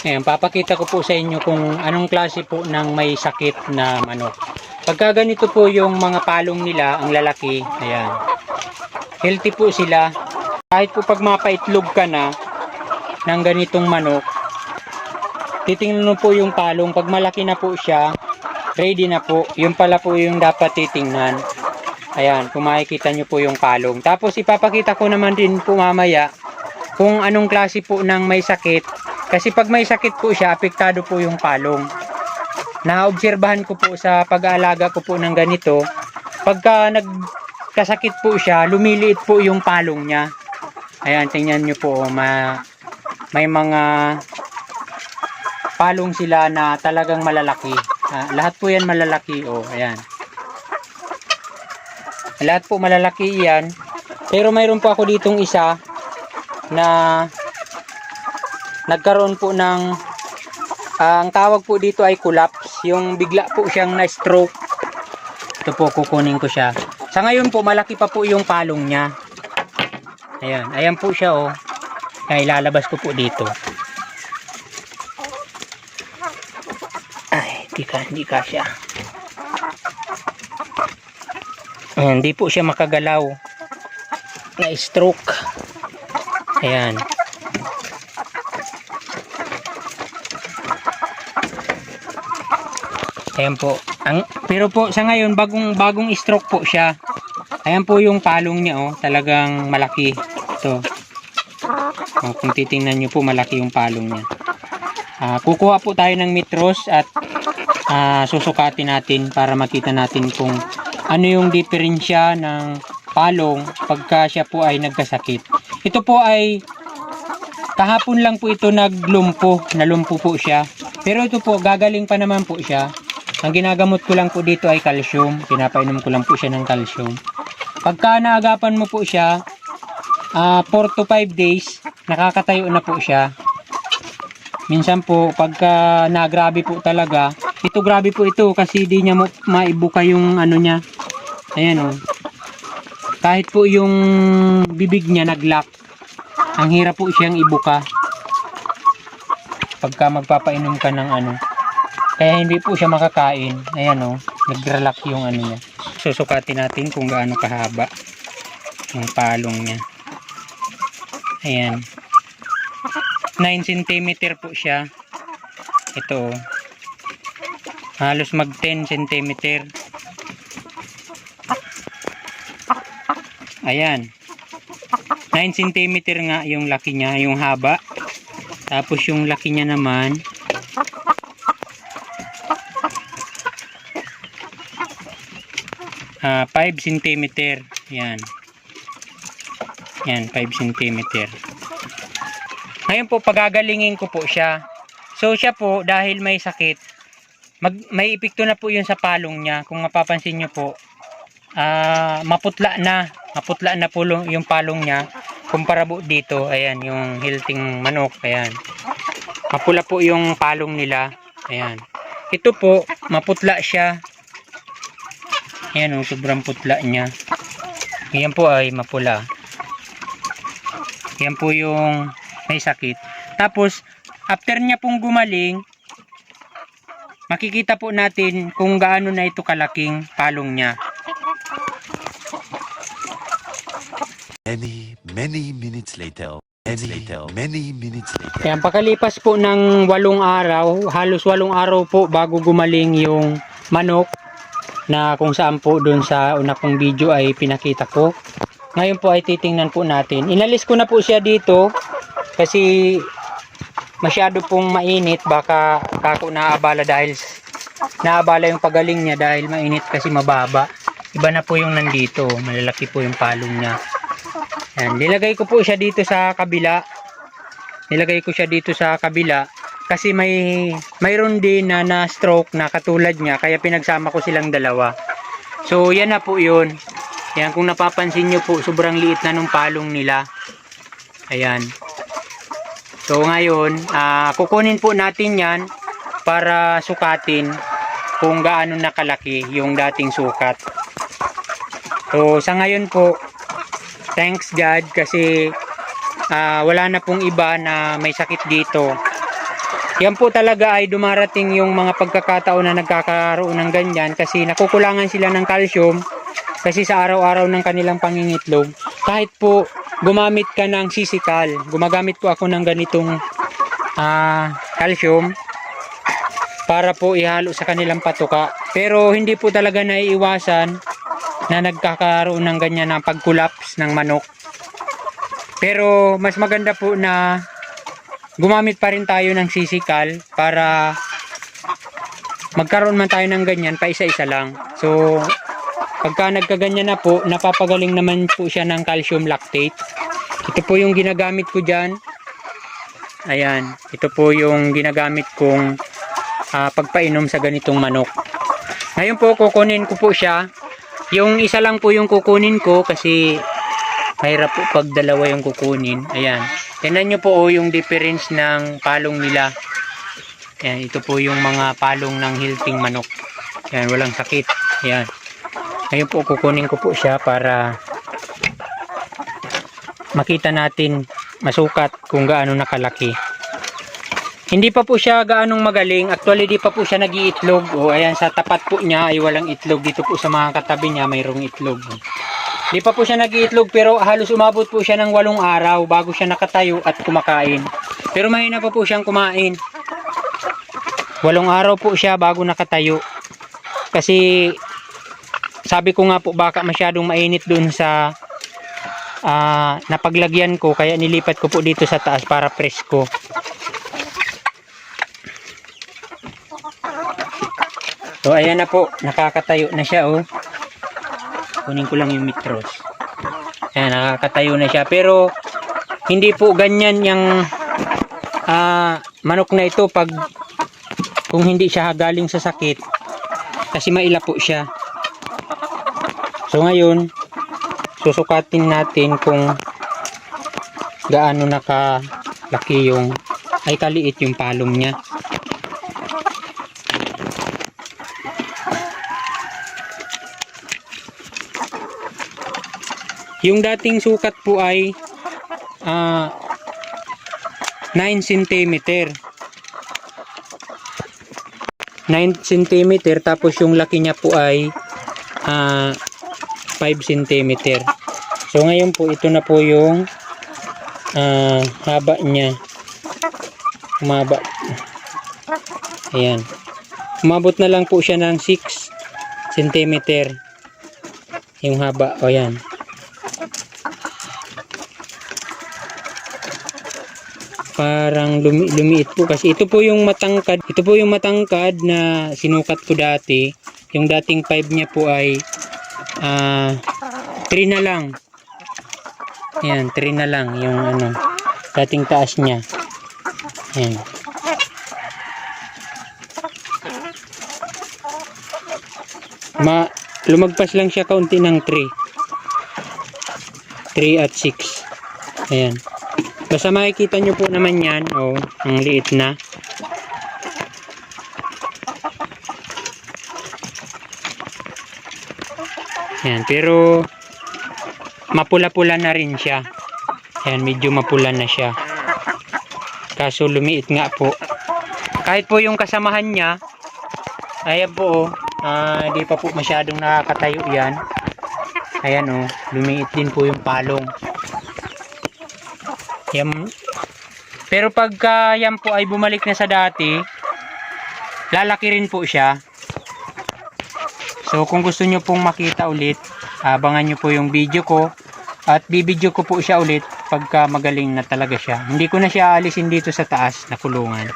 Ayan, papakita ko po sa inyo kung anong klase po ng may sakit na manok. Pagka ganito po yung mga palong nila, ang lalaki, ayan, healthy po sila. Kahit po pag mapaitlog ka na ng ganitong manok, titingnan mo po yung palong. Pag malaki na po siya, ready na po. Yun pala po yung dapat titingnan. Ayan, kung makikita nyo po yung palong. Tapos ipapakita ko naman din po mamaya kung anong klase po ng may sakit. Kasi pag may sakit po siya, apektado po yung palong. Naobserbahan ko po sa pag-aalaga ko po ng ganito, pagka nagkasakit po siya, lumiliit po yung palong niya. Ayan, tingnan nyo po, may mga palong sila na talagang malalaki. Lahat po yan malalaki. Ayan. Lahat po malalaki yan. Pero mayroon po ako ditong isa na nagkaroon po ng ang tawag po dito ay collapse. Yung bigla po siyang na-stroke. Ito po, kukunin ko siya. Sa ngayon po, malaki pa po yung palong niya. Ayan. Ayan po siya Ay, ilalabas ko po dito. Ay, hindi ka siya. Ayan, hindi po siya makagalaw. Na-stroke. Ayan. Ayan po. Pero po sa ngayon bagong stroke po siya. Ayan po yung palong niya talagang malaki. Ito. Kung titingnan niyo po malaki yung palong niya. Kukuha po tayo ng metros at susukatin natin para makita natin kung ano yung diferensya ng palong pagka siya po ay nagkasakit. Ito po ay kahapon lang po ito nalumpo po siya. Pero ito po gagaling pa naman po siya. Ang ginagamot ko lang po dito ay calcium. Pinapainom ko lang po siya ng calcium. Pagka naagapan mo po siya, 4 to 5 days, nakakatayo na po siya. Minsan po, pagka nagrabe po talaga, ito grabe po ito kasi di niya maibuka yung ano niya. Ayan Kahit po yung bibig niya naglock, ang hirap po siyang ibuka. Pagka magpapainom ka ng Kaya hindi po siya makakain. Ayan nag-relax yung niya. Susukatin natin kung gaano kahaba yung palong niya. Ayan. 9 cm po siya. Ito halos mag 10 cm. Ayan. 9 cm nga yung laki niya, yung haba. Tapos yung laki niya naman 5 cm. Yan. Yan, 5 cm. Ngayon po, pagagalingin ko po siya. So, siya po, dahil may sakit, may epekto na po yun sa palong niya. Kung mapapansin nyo po, maputla na po yung palong niya. Kumpara po dito, ayan, yung hilting manok, ayan. Mapula po yung palong nila, ayan. Ito po, maputla siya. Ayan sobrang putla niya. Yan po ay mapula. Yan po yung may sakit. Tapos, after niya pong gumaling, makikita po natin kung gaano na ito kalaking palong niya. Many minutes later. Many minutes later. Ayan, pakalipas po ng 8 araw, halos 8 araw po bago gumaling yung manok, na kung saan po doon sa una kong video ay pinakita ko. Ngayon po ay titingnan po natin. Inalis ko na po siya dito kasi masyado pong mainit. Baka kako naabala dahil naabala yung pagaling niya dahil mainit kasi mababa. Iba na po yung nandito. Malalaki po yung palong niya. Yan. Nilagay ko po siya dito sa kabila. Kasi mayroon din na stroke na katulad niya, kaya pinagsama ko silang dalawa. So yan na po yun. Yan, kung napapansin nyo po, sobrang liit na nung palong nila. Ayan. So ngayon, kukunin po natin yan para sukatin kung gaano nakalaki yung dating sukat. So sa ngayon po, thanks God kasi wala na pong iba na may sakit dito. Yan po talaga ay dumarating yung mga pagkakataon na nagkakaroon ng ganyan kasi nakukulangan sila ng calcium kasi sa araw-araw ng kanilang pangingitlog. Kahit po gumamit ka ng sisikal, gumagamit po ako ng ganitong calcium para po ihalo sa kanilang patuka. Pero hindi po talaga naiiwasan na nagkakaroon ng ganyan na pag-collapse ng manok. Pero mas maganda po na gumamit pa rin tayo ng sisikal para magkaroon man tayo ng ganyan pa isa-isa lang. So pagka nagkaganyan na po, napapagaling naman po siya ng calcium lactate. Ito po yung ginagamit ko dyan. Ayan, ito po yung ginagamit kong pagpainom sa ganitong manok. Ngayon po kukunin ko po siya. Yung isa lang po yung kukunin ko kasi mahirap po pag dalawa yung kukunin. Ayan. Tingnan nyo po yung difference ng palong nila. Ayan, ito po yung mga palong ng hilting manok. Ayan, walang sakit. Ayan. Ngayon po kukunin ko po siya para makita natin, masukat kung gaano nakalaki. Hindi pa po siya gaanong magaling. Actually, di pa po siya nag-iitlog. O, ayan, sa tapat po niya ay walang itlog. Dito po sa mga katabi niya, mayroong itlog. Di pa po siya nag-iitlog pero halos umabot po siya ng 8 araw bago siya nakatayo at kumakain. Pero mahina pa po siyang kumain. 8 araw po siya bago nakatayo. Kasi sabi ko nga po baka masyadong mainit dun sa napaglagyan ko kaya nilipat ko po dito sa taas para presko. So ayan na po, nakakatayo na siya oh. Kunin ko lang yung mitros. Ayan, nakakatayo na siya. Pero, hindi po ganyan yung manok na ito pag kung hindi siya galing sa sakit. Kasi maila po siya. So, ngayon, susukatin natin kung gaano nakalaki yung, ay kaliit yung palong niya. Yung dating sukat po ay 9 cm. 9 cm tapos yung laki niya po ay 5 cm. So ngayon po ito na po yung haba niya. Umaba. Ayan. Umabot na lang po siya ng 6 cm. Yung haba. O yan. Parang lumiit po kasi ito po yung matangkad na sinukat ko dati. Yung dating 5 niya po ay 3 na lang. Ayan, 3 na lang yung dating taas niya. Ayan. Lumagpas lang siya kaunti ng 3 at 6. Ayan. Basta makikita nyo po naman yan. Oh, ang liit na. Ayan, pero mapula-pula na rin siya. Ayan, medyo mapula na siya. Kaso lumiit nga po. Kahit po yung kasamahan niya, ayan po, di pa po masyadong nakakatayo yan. Ayan oh, lumiit din po yung palong. Yan. Pero pagka yan po ay bumalik na sa dati, lalaki rin po siya. So kung gusto nyo pong makita ulit, abangan nyo po yung video ko at bibidyo ko po siya ulit pagka magaling na talaga siya. Hindi ko na siya alisin dito sa taas na kulungan.